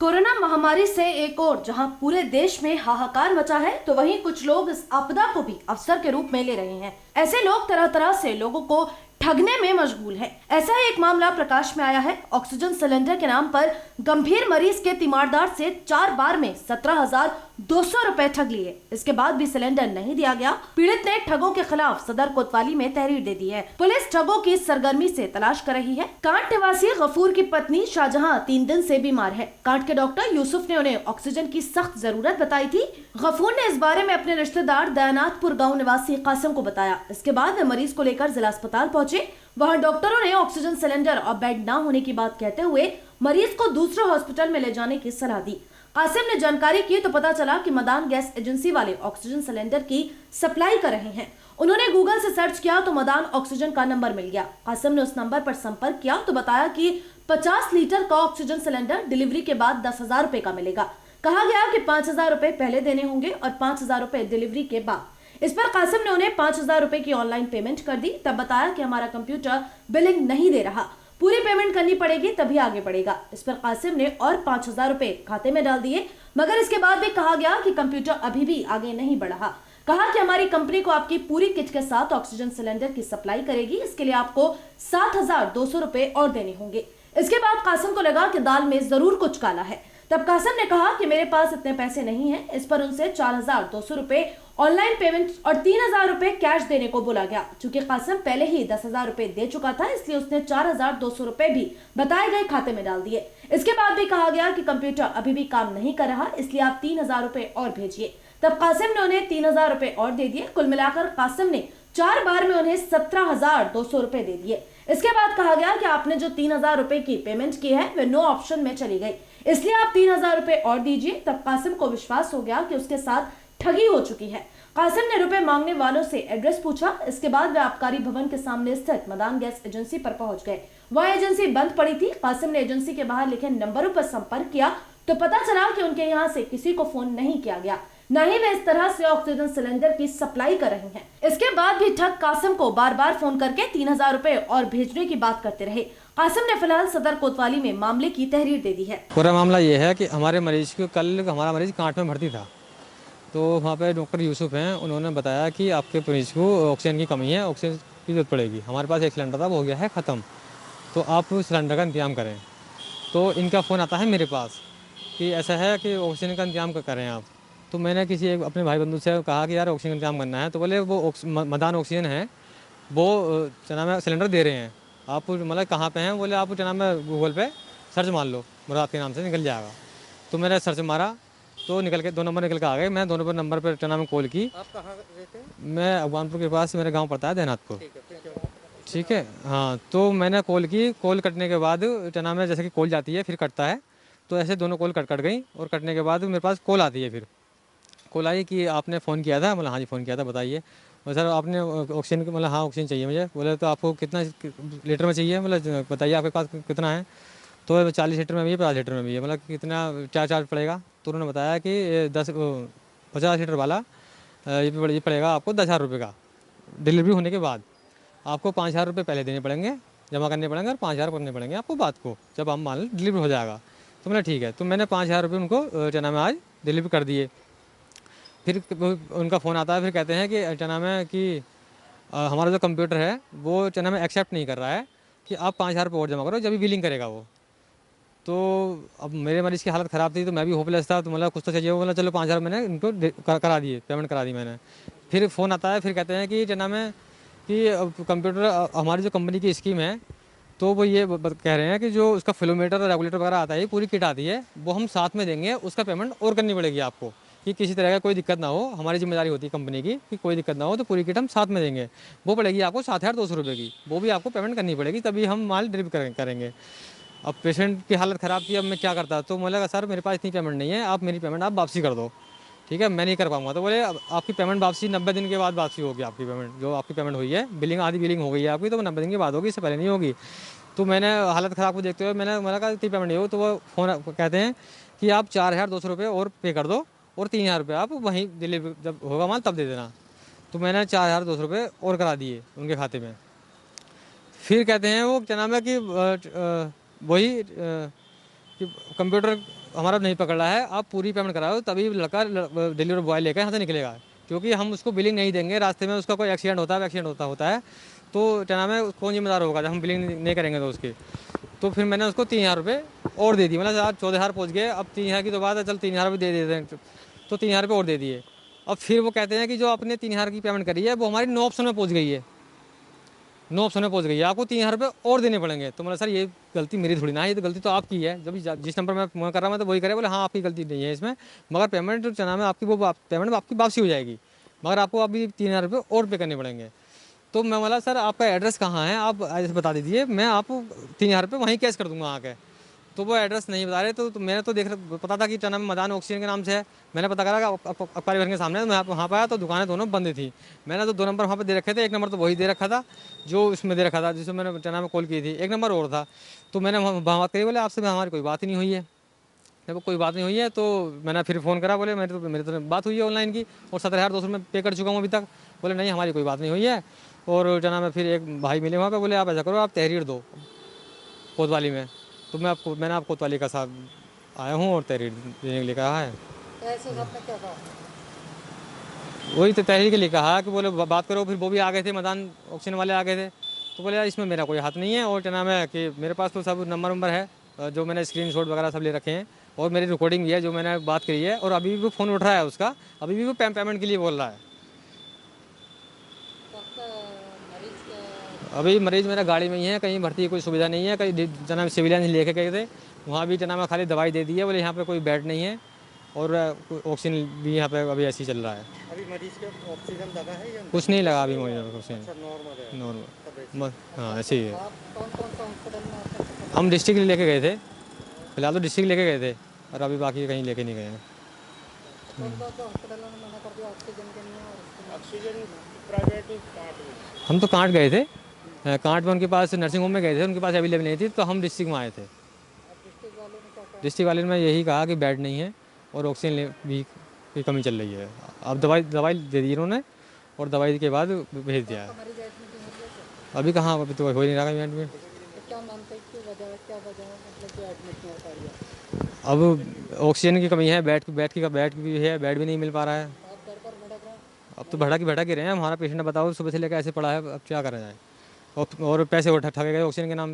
Corona महामारी से एक और जहां पूरे देश में हाहाकार मचा है, तो वहीं कुछ लोग इस आपदा को भी अवसर के रूप में ले रहे हैं। ऐसे लोग तरह तरह से लोगों को ठगने में मशगूल हैं। ऐसा ही एक मामला प्रकाश में आया है। ऑक्सीजन सिलेंडर के नाम पर गंभीर मरीज के तीमारदार से 4 बार में 17,200 रुपए ठग लिए। इसके बाद भी सिलेंडर नहीं दिया गया। पीड़ित ने ठगों के खिलाफ सदर कोतवाली में तहरीर दे दी है। पुलिस ठगों की सरगर्मी से तलाश कर रही है। कांट निवासी गफूर की पत्नी शाहजहां 3 दिन से बीमार है। कांट के डॉक्टर यूसुफ ने उन्हें ऑक्सीजन की सख्त जरूरत बताई थी। गफूर ने इस बारे में अपने रिश्तेदार दयानाथपुर गाँव निवासी कासिम को बताया। इसके बाद वे मरीज को लेकर जिला अस्पताल पहुंचे। वहां डॉक्टरों ने ऑक्सीजन सिलेंडर और बेड न होने की बात कहते हुए मरीज को दूसरे हॉस्पिटल में ले जाने की सलाह दी। कासिम ने जानकारी की तो पता चला कि मदान गैस एजेंसी वाले ऑक्सीजन सिलेंडर की सप्लाई कर रहे हैं। उन्होंने गूगल से सर्च किया तो मदान ऑक्सीजन का नंबर मिल गया। कासिम ने उस नंबर पर संपर्क किया तो बताया कि 50 लीटर का ऑक्सीजन सिलेंडर डिलीवरी के बाद 10,000 रुपए का मिलेगा। कहा गया कि 5,000 रुपए पहले देने होंगे और 5,000 रुपए डिलीवरी के बाद। इस पर कासिम ने उन्हें 5,000 रुपए की ऑनलाइन पेमेंट कर दी। तब बताया कि हमारा कंप्यूटर बिलिंग नहीं दे रहा, पूरी पेमेंट करनी पड़ेगी तभी आगे बढ़ेगा। इस पर कासिम ने और 5,000 रुपए खाते में डाल दिए, मगर इसके बाद भी कहा गया कि कंप्यूटर अभी भी आगे नहीं बढ़ा। कहा कि हमारी कंपनी को आपकी पूरी किट के साथ ऑक्सीजन सिलेंडर की सप्लाई करेगी। इसके लिए आपको 7,200 रुपए और देने होंगे। इसके बाद कासिम को लगा कि दाल में जरूर कुछ काला है। तब कासिम ने कहा कि मेरे पास इतने पैसे नहीं हैं। इस पर उनसे 4,200 रुपए ऑनलाइन पेमेंट और 3,000 रुपए कैश देने को बोला गया। चूंकि कासिम पहले ही 10,000 रुपए दे चुका था, इसलिए उसने 4,200 रुपए भी बताए गए खाते में डाल दिए। इसके बाद भी कहा गया कि कंप्यूटर अभी भी काम नहीं कर रहा, इसलिए आप 3,000 रुपए और भेजिए। तब कासिम ने उन्हें 3,000 रुपए और दे दिए। कुल मिलाकर कासिम ने 4 बार में उन्हें 17,200 रुपए दे दिए। इसके बाद कहा गया कि आपने जो 3,000 रुपए की पेमेंट की है वे नो ऑप्शन में चली गई, इसलिए आप 3,000 रुपए और दीजिए। तब कासिम को विश्वास हो गया कि उसके साथ ठगी हो चुकी है। कासिम ने रुपए मांगने वालों से एड्रेस पूछा। इसके बाद वे आबकारी भवन के सामने स्थित मदान गैस एजेंसी पर पहुंच गए। वह एजेंसी बंद पड़ी थी। कासिम ने एजेंसी के बाहर लिखे नंबरों पर संपर्क किया तो पता चला कि उनके यहाँ से किसी को फोन नहीं किया गया, न ही वे इस तरह से ऑक्सीजन सिलेंडर की सप्लाई कर रहे हैं। इसके बाद भी ठग कासिम को बार बार फोन करके 3,000 रुपए और भेजने की बात करते रहे। कासिम ने फिलहाल सदर कोतवाली में मामले की तहरीर दे दी है। पूरा मामला ये है कि हमारे मरीज को कल हमारा मरीज कांट में भर्ती था, तो वहाँ पे डॉक्टर यूसुफ हैं, उन्होंने बताया कि आपके मरीज को ऑक्सीजन की कमी है, ऑक्सीजन की जरूरत पड़ेगी। हमारे पास एक सिलेंडर था, वो हो गया है ख़त्म, तो आप सिलेंडर का इंतजाम करें। तो इनका फ़ोन आता है मेरे पास कि ऐसा है कि ऑक्सीजन का इंतजाम करें आप। तो मैंने किसी एक अपने भाई बंधु से कहा कि यार ऑक्सीजन का इंतजाम करना है, तो बोले वो मदान ऑक्सीजन है, वो जना में सिलेंडर दे रहे हैं। आप मतलब कहाँ पे हैं? बोले आप जना में गूगल पे सर्च मार लो, मुराद के नाम से निकल जाएगा। तो मैंने सर्च मारा तो निकल के 2 नंबर निकल के आ गए। मैं दोनों पर नंबर पर जना में कॉल की। आप कहाँ रहते हैं? मैं अफगानपुर के पास, मेरा गांव पड़ता है दयानाथपुर। ठीक है, हाँ। तो मैंने कॉल की, कॉल कटने के बाद जना में जैसे कि कॉल जाती है फिर कटता है, तो ऐसे दोनों कॉल कट गई। और कटने के बाद मेरे पास कॉल आती है, फिर कॉल आई कि आपने फ़ोन किया था। मतलब हाँ जी फ़ोन किया था, बताइए। और सर आपने ऑक्सीजन मतलब हाँ ऑक्सीजन चाहिए मुझे। बोले तो आपको कितना लीटर में चाहिए, मतलब बताइए आपके पास कितना है। तो 40 लीटर में भी है, 50 लीटर में भी है, मतलब कितना क्या चार्ज पड़ेगा। तो उन्होंने बताया कि 50 लीटर वाला ये पड़ेगा आपको 10,000 रुपये का। डिलीवरी होने के बाद आपको 5,000 रुपये पहले देने पड़ेंगे, जमा करने पड़ेंगे, और 5,000 करने पड़ेंगे आपको बात को, जब हम मान लो डिलीवरी हो जाएगा। तो मैंने ठीक है। तो मैंने 5,000 रुपये उनको जना में आज डिलीवरी कर दिए। फिर उनका फ़ोन आता है, फिर कहते हैं कि क्या नाम है कि हमारा जो कंप्यूटर है वो क्या नाम है एक्सेप्ट नहीं कर रहा है कि आप 5,000 रुपये और जमा करो, जब भी बिलिंग करेगा वो। तो अब मेरे मरीज़ की हालत ख़राब थी, तो मैं भी होपलेस था, तो मतलब कुछ तो चाहिए। वो मतलब चलो 5,000 मैंने इनको करा दिए, पेमेंट करा दी मैंने। फिर फ़ोन आता है, फिर कहते हैं कि क्या नाम है कि कंप्यूटर हमारी जो कंपनी की स्कीम है, तो वो ये कह रहे हैं कि जो उसका फिलोमीटर और रेगुलेटर वगैरह आता है, पूरी किट आती है, वो हम साथ में देंगे, उसका पेमेंट और करनी पड़ेगी आपको, कि किसी तरह का कोई दिक्कत ना हो। हमारी जिम्मेदारी होती है कंपनी की कि कोई दिक्कत ना हो, तो पूरी किट हम साथ में देंगे। वो पड़ेगी आपको 7,200 रुपये की, वो भी आपको पेमेंट करनी पड़ेगी, तभी हम माल डिलीवर करेंगे। अब पेशेंट की हालत ख़राब थी, अब मैं क्या करता। तो बोला सर मेरे पास इतनी पेमेंट नहीं है, आप मेरी पेमेंट आप वापसी कर दो, ठीक है, मैं नहीं कर पाऊँगा। तो बोले अब आपकी पेमेंट वापसी 90 दिन के बाद वापसी होगी। आपकी पेमेंट जो आपकी पेमेंट हुई है, बिलिंग आधी बिलिंग हो गई है आपकी, तो 90 दिन के बाद होगी, इससे पहले नहीं होगी। तो मैंने हालत ख़राब को देखते हुए मैंने कहा इतनी पेमेंट नहीं हो। तो वो फ़ोन कहते हैं कि आप 4,200 रुपये और पे कर दो, और 3,000 रुपये आप वहीं डिलीवरी जब होगा माल तब दे देना। तो मैंने 4,200 रुपये और करा दिए उनके खाते में। फिर कहते हैं वो क्या नाम है कि वही कि कंप्यूटर हमारा नहीं पकड़ रहा है, आप पूरी पेमेंट कराओ तभी लड़का डिलीवरी बॉय लेकर यहाँ से निकलेगा, क्योंकि हम उसको बिलिंग नहीं देंगे। रास्ते में उसका कोई एक्सीडेंट होता है तो क्या नाम है, कौन जिम्मेदार होगा जब हम बिलिंग नहीं करेंगे तो उसकी। तो फिर मैंने उसको 3,000 रुपये और दे दिए, मतलब आज 14,000 पहुँच गए, अब 3,000 की तो बात है, चल 3,000 रुपये दे देते हैं, तो 3,000 रुपये और दे दिए। अब फिर वो कहते हैं कि जो आपने 3,000 की पेमेंट करी है वो हमारी 9 ऑप्शन में पहुँच गई है, 9 ऑप्शन में पहुँच गई है, आपको 3,000 रुपये और देने पड़ेंगे। तो मतलब सर ये गलती मेरी थोड़ी ना है, ये तो गलती तो आपकी है, जब जिस नंबर में फ़ोन कर रहा मैं तो वही करे, बोले हाँ आपकी गलती नहीं है इसमें, मगर पेमेंट क्या नाम है आपकी, वो पेमेंट आपकी वापसी हो जाएगी, मगर आपको अभी 3,000 रुपये और पे करने पड़ेंगे। तो मैं बोला सर आपका एड्रेस कहाँ है, आप एड्रेस बता दीजिए, मैं आपको 3,000 रुपये वहीं कैश कर दूँगा आके। तो वो एड्रेस नहीं बता रहे, तो मैंने तो पता था कि क्या नाम है, मैदान ऑक्सीजन के नाम से है। मैंने पता करा अबकारी भवन के सामने, मैं वहाँ पर आया तो दुकानें दोनों बंद थी। मैंने तो 2 नंबर वहाँ पे दे रखे थे, 1 नंबर तो वही दे रखा था जो इसमें दे रखा था जिसमें मैंने क्या नाम है कॉल की थी, 1 नंबर और था। तो मैंने वहाँ बात करी, बोले आपसे हमारी कोई बात ही नहीं हुई है। जब कोई बात नहीं हुई है तो मैंने फिर फ़ोन करा, बोले मेरी तो बात हुई है ऑनलाइन की और 17,200 रुपये पे कर चुका हूँ अभी तक। बोले नहीं हमारी कोई बात नहीं हुई है। और क्या नाम है, फिर एक भाई मिले वहाँ पे, बोले आप ऐसा करो आप तहरीर दो कोतवाली में। तो मैंने आप कोतवाली का साहब आया हूँ और तहरीर देने के लिए कहा है। ऐसे आपने क्या कहा? वही तो तहरीर के लिए कहा कि बोले बात करो। फिर वो भी आ गए थे, मैदान ऑक्सीजन वाले आ गए थे, तो बोले यार इसमें मेरा कोई हाथ नहीं है। और क्या नाम है कि मेरे पास तो सब नंबर है, जो मैंने स्क्रीनशॉट वगैरह सब ले रखे हैं और मेरी रिकॉर्डिंग भी है जो मैंने बात करी है। और अभी भी वो फ़ोन उठ रहा है उसका, अभी भी वो पेमेंट के लिए बोल रहा है। तो आपका मरीज क्या? अभी मरीज मेरा गाड़ी में ही है, कहीं भर्ती की कोई सुविधा नहीं है, कहीं जना सिविलियन लेके गए थे, वहाँ भी जना में खाली दवाई दे दी है, बोले यहाँ पे कोई बेड नहीं है और ऑक्सीजन भी यहाँ पे अभी ऐसे ही चल रहा है। अभी मरीज के ऑक्सीजन लगा है या कुछ नहीं लगा अभी मुझे ऑक्सीजन, अच्छा नॉर्मल है? नॉर्मल, हाँ ऐसे ही है। आप कौन कौन सा हॉस्पिटल में आपका चक्कर हम डिस्ट्रिक्ट लेके गए थे, फिलहाल तो डिस्ट्रिक्ट लेके गए थे और अभी बाकी कहीं लेके नहीं गए हैं। कौन कौन सा हॉस्पिटल ने मना कर दिया ऑक्सीजन के लिए? और ऑक्सीजन प्राइवेट हम तो कांट गए थे, कांट में उनके पास नर्सिंग होम में गए थे, उनके पास अवेलेबल नहीं थी, तो हम डिस्ट्रिक्ट में आए थे। डिस्ट्रिक्ट वालों ने क्या कहा? डिस्ट्रिक्ट वाले ने यही कहा कि बेड नहीं है और ऑक्सीजन भी की कमी चल रही है। अब दवाई दे दी इन्होंने और दवाई के बाद भेज दिया है। मरीज एडमिट नहीं हो गया? अभी कहाँ, अभी तो हो ही नहीं रहा इवेंट में। तो क्या मानते हैं कि क्या वजह है मतलब कि एडमिट नहीं हो पा रही है? अब ऑक्सीजन की कमी है, बेड भी है, बेड भी नहीं मिल पा रहा है। आप दर पर भटक रहे हैं? अब तो भटक ही रहे हैं। हमारा पेशेंट बताओ सुबह से लेकर ऐसे पड़ा है, अब क्या करा जाए। और पैसे वो ठगे गए ऑक्सीजन के नाम पे।